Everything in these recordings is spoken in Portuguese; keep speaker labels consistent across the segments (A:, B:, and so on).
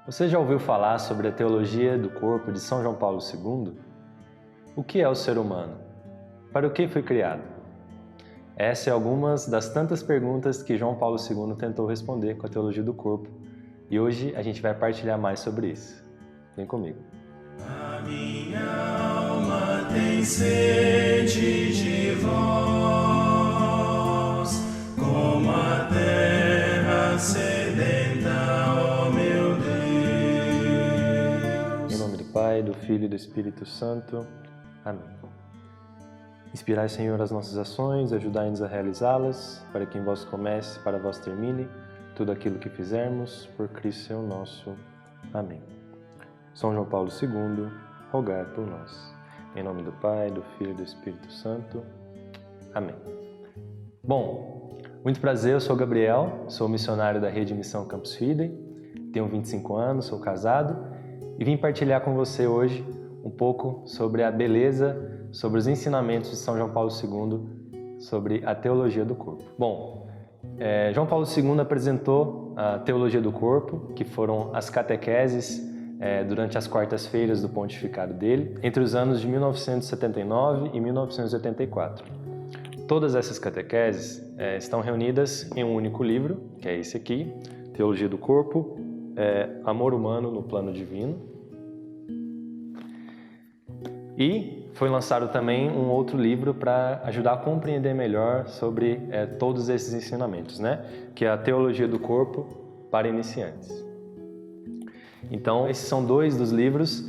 A: Você já ouviu falar sobre a teologia do corpo de São João Paulo II? O que é o ser humano? Para o que foi criado? Essas são algumas das tantas perguntas que João Paulo II tentou responder com a teologia do corpo, e hoje a gente vai partilhar mais sobre isso. Vem comigo.
B: A minha alma tem sede de vós, como a terra sedenta, ó meu Deus.
A: Em nome do Pai, do Filho e do Espírito Santo. Amém. Inspirai, Senhor, as nossas ações, ajudai-nos a realizá-las, para que em vós comece, para vós termine, tudo aquilo que fizermos, por Cristo Senhor nosso. Amém. São João Paulo II, rogai por nós. Em nome do Pai, do Filho e do Espírito Santo. Amém. Bom, muito prazer, eu sou Gabriel, sou missionário da Rede Missão Campus Fidei, tenho 25 anos, sou casado e vim partilhar com você hoje um pouco sobre a beleza, sobre os ensinamentos de São João Paulo II, sobre a teologia do corpo. Bom, João Paulo II apresentou a teologia do corpo, que foram as catequeses durante as quartas-feiras do pontificado dele, entre os anos de 1979 e 1984. Todas essas catequeses estão reunidas em um único livro, que é esse aqui, Teologia do Corpo, Amor Humano no Plano Divino. E foi lançado também um outro livro para ajudar a compreender melhor sobre todos esses ensinamentos, né? Que é a Teologia do Corpo para Iniciantes. Então, esses são dois dos livros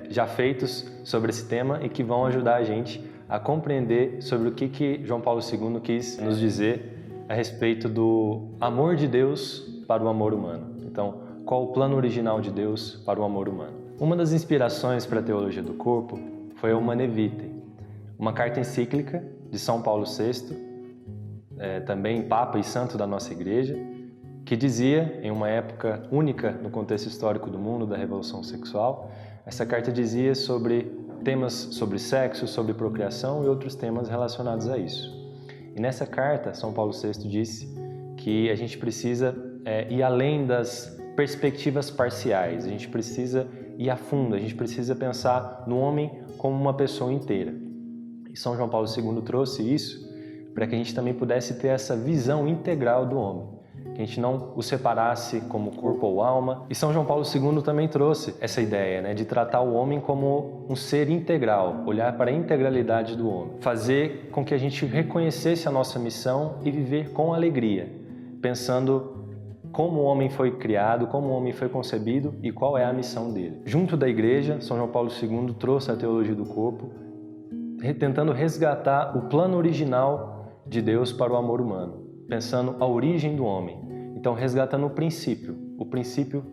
A: já feitos sobre esse tema e que vão ajudar a gente a compreender sobre o que João Paulo II quis nos dizer a respeito do amor de Deus para o amor humano. Então, qual o plano original de Deus para o amor humano? Uma das inspirações para a teologia do corpo foi a Humanae Vitae, uma carta encíclica de São Paulo VI, também Papa e Santo da nossa Igreja, que dizia, em uma época única no contexto histórico do mundo, da Revolução Sexual, essa carta dizia sobre temas sobre sexo, sobre procriação e outros temas relacionados a isso. E nessa carta, São Paulo VI disse que a gente precisa ir além das perspectivas parciais, a gente precisa ir a fundo, a gente precisa pensar no homem como uma pessoa inteira. E São João Paulo II trouxe isso para que a gente também pudesse ter essa visão integral do homem, que a gente não o separasse como corpo ou alma. E São João Paulo II também trouxe essa ideia, né, de tratar o homem como um ser integral, olhar para a integralidade do homem, fazer com que a gente reconhecesse a nossa missão e viver com alegria, pensando como o homem foi criado, como o homem foi concebido e qual é a missão dele. Junto da Igreja, São João Paulo II trouxe a teologia do corpo, tentando resgatar o plano original de Deus para o amor humano, pensando a origem do homem. Então, resgatando o princípio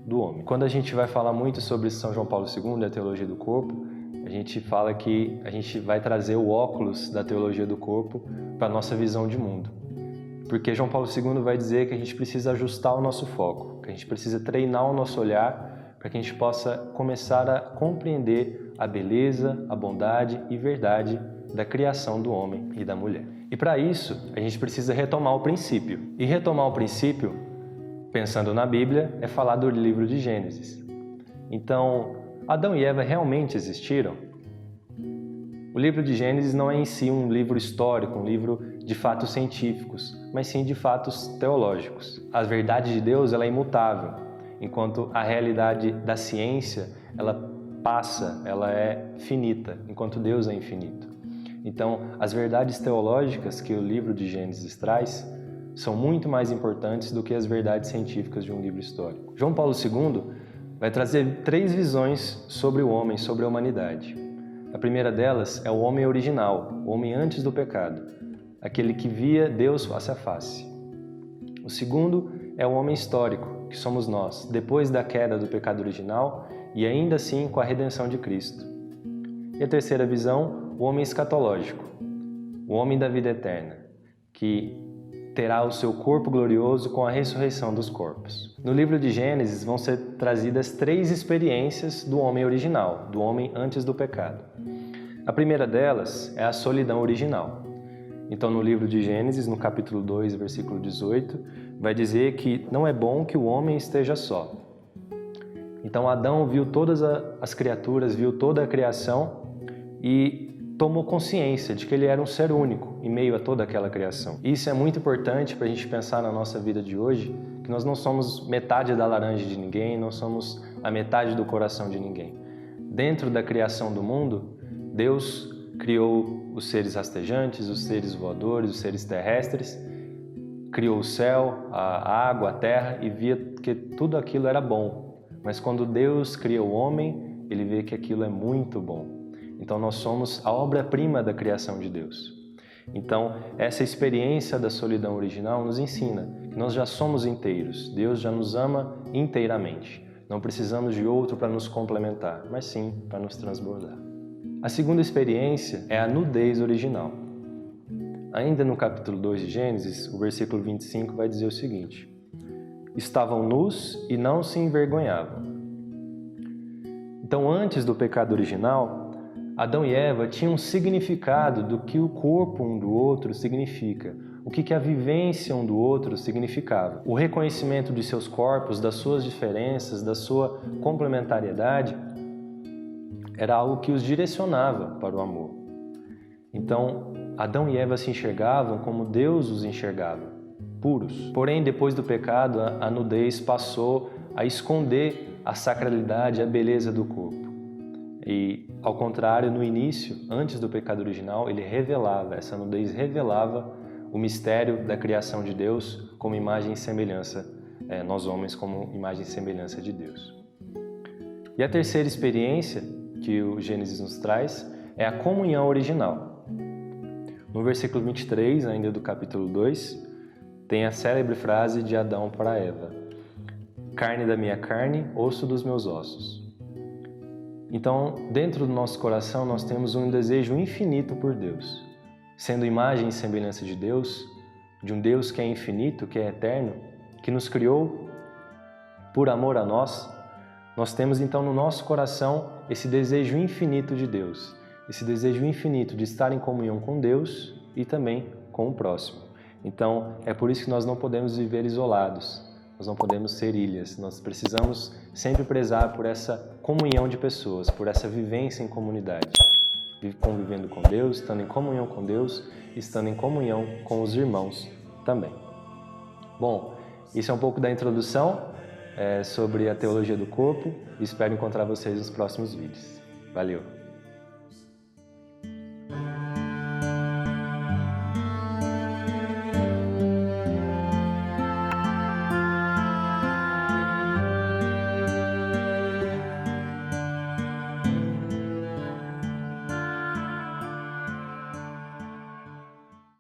A: do homem. Quando a gente vai falar muito sobre São João Paulo II e a teologia do corpo, a gente fala que a gente vai trazer o óculos da teologia do corpo para a nossa visão de mundo. Porque João Paulo II vai dizer que a gente precisa ajustar o nosso foco, que a gente precisa treinar o nosso olhar para que a gente possa começar a compreender a beleza, a bondade e verdade da criação do homem e da mulher. E para isso, a gente precisa retomar o princípio. E retomar o princípio, pensando na Bíblia, é falar do livro de Gênesis. Então, Adão e Eva realmente existiram? O livro de Gênesis não é em si um livro histórico, um livro de fatos científicos, mas sim de fatos teológicos. A verdade de Deus ela é imutável, enquanto a realidade da ciência ela passa, ela é finita, enquanto Deus é infinito. Então, as verdades teológicas que o livro de Gênesis traz são muito mais importantes do que as verdades científicas de um livro histórico. João Paulo II vai trazer 3 visões sobre o homem, sobre a humanidade. A primeira delas é o homem original, o homem antes do pecado, aquele que via Deus face a face. O segundo é o homem histórico, que somos nós, depois da queda do pecado original e ainda assim com a redenção de Cristo. E a terceira visão, o homem escatológico, o homem da vida eterna, que terá o seu corpo glorioso com a ressurreição dos corpos. No livro de Gênesis vão ser trazidas 3 experiências do homem original, do homem antes do pecado. A primeira delas é a solidão original. Então, no livro de Gênesis, no capítulo 2, versículo 18, vai dizer que não é bom que o homem esteja só. Então Adão viu todas as criaturas, viu toda a criação e tomou consciência de que ele era um ser único em meio a toda aquela criação. Isso é muito importante para a gente pensar na nossa vida de hoje, que nós não somos metade da laranja de ninguém, não somos a metade do coração de ninguém. Dentro da criação do mundo, Deus criou os seres rastejantes, os seres voadores, os seres terrestres, criou o céu, a água, a terra e via que tudo aquilo era bom. Mas quando Deus cria o homem, ele vê que aquilo é muito bom. Então nós somos a obra-prima da criação de Deus. Então essa experiência da solidão original nos ensina que nós já somos inteiros. Deus já nos ama inteiramente. Não precisamos de outro para nos complementar, mas sim para nos transbordar. A segunda experiência é a nudez original. Ainda no capítulo 2 de Gênesis, o versículo 25 vai dizer o seguinte: estavam nus e não se envergonhavam. Então, antes do pecado original, Adão e Eva tinham um significado do que o corpo um do outro significa, o que a vivência um do outro significava. O reconhecimento de seus corpos, das suas diferenças, da sua complementariedade, era algo que os direcionava para o amor. Então, Adão e Eva se enxergavam como Deus os enxergava, puros. Porém, depois do pecado, a nudez passou a esconder a sacralidade, a beleza do corpo. E, ao contrário, no início, antes do pecado original, essa nudez revelava o mistério da criação de Deus como imagem e semelhança, nós homens como imagem e semelhança de Deus. E a terceira experiência que o Gênesis nos traz é a comunhão original. No versículo 23, ainda do capítulo 2, tem a célebre frase de Adão para Eva: carne da minha carne, osso dos meus ossos. Então, dentro do nosso coração, nós temos um desejo infinito por Deus. Sendo imagem e semelhança de Deus, de um Deus que é infinito, que é eterno, que nos criou por amor a nós, nós temos então no nosso coração esse desejo infinito de Deus, esse desejo infinito de estar em comunhão com Deus e também com o próximo. Então, é por isso que nós não podemos viver isolados. Nós não podemos ser ilhas, nós precisamos sempre prezar por essa comunhão de pessoas, por essa vivência em comunidade, convivendo com Deus, estando em comunhão com Deus, estando em comunhão com os irmãos também. Bom, isso é um pouco da introdução sobre a teologia do corpo e espero encontrar vocês nos próximos vídeos. Valeu!